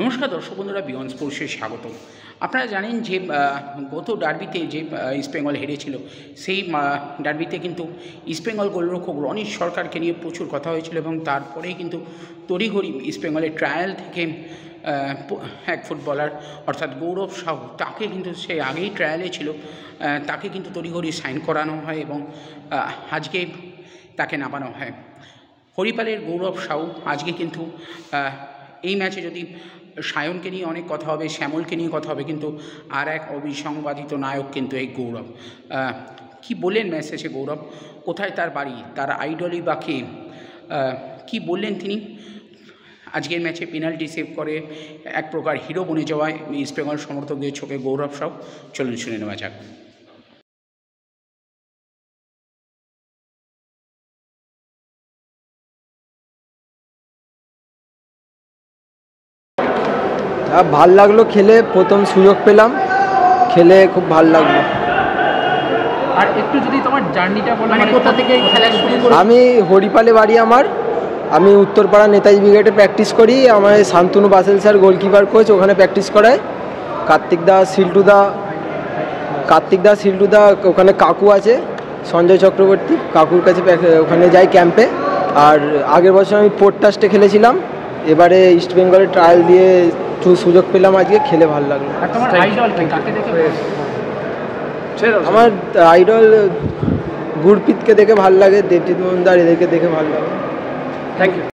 নমস্কার দর্শক বন্ধুরা, বিয়ন্ড স্পোর্টসে স্বাগত। আপনারা জানেন যে গত ডার্বিতে যে ইস্টবেঙ্গল হেরেছিল, সেই ডার্বিতে কিন্তু ইস্টবেঙ্গল গোলরক্ষক রনিশ সরকারকে নিয়ে প্রচুর কথা হয়েছিল এবং তারপরেই কিন্তু তড়িঘড়ি ইস্টবেঙ্গলের ট্রায়াল থেকে এক ফুটবলার অর্থাৎ গৌরব সাহু, তাকে কিন্তু সে আগেই ট্রায়ালে ছিল, তাকে কিন্তু তড়িঘড়ি সাইন করানো হয় এবং আজকে তাকে নামানো হয়। হরিপালের গৌরব সাহু আজকে কিন্তু এই ম্যাচে যদি সায়নকে নিয়ে অনেক কথা হবে, শ্যামলকে নিয়ে কথা হবে, কিন্তু আর এক অবিসংবাদিত নায়ক কিন্তু এই গৌরব। কি বললেন ম্যাচ শেষে গৌরব? কোথায় তার বাড়ি, তার আইডলই বা কে, কী বললেন তিনি? আজকের ম্যাচে পেনাল্টি সেভ করে এক প্রকার হিরো বনে যাওয়ায় ইস্টবেঙ্গল সমর্থকদের চোখে গৌরব সাহু। চলুন শুনে নেওয়া যাক। ভাল লাগলো খেলে, প্রথম সুযোগ পেলাম, খেলে খুব ভাল লাগলো। আর একটু যদি তোমার জার্নিটা বলো, মানে কোথা থেকে খেলা শুরু করো? আমি হরিপালে বাড়ি আমার, আমি উত্তরপাড়া নেতাজি ব্রিগেডে প্র্যাকটিস করি। আমার Shantanu basil sir goalkeeper coach, ওখানে প্র্যাকটিস করায়। কার্তিক দা সিল্টুদা ওখানে কাকু আছে, সঞ্জয় চক্রবর্তী কাকুর কাছে ওখানে যাই ক্যাম্পে। আর আগের বছর আমি পোর্ট ট্রাস্টে খেলেছিলাম, এবারে ইস্টবেঙ্গলের ট্রায়াল দিয়ে সুযোগ পেলাম, আজকে খেলে ভালো লাগলো। আমার আইডল গুরপ্রীতকে দেখে ভালো লাগে, দেবজিৎ মজুমদার, এদেরকে দেখে ভালো লাগে। Thank you.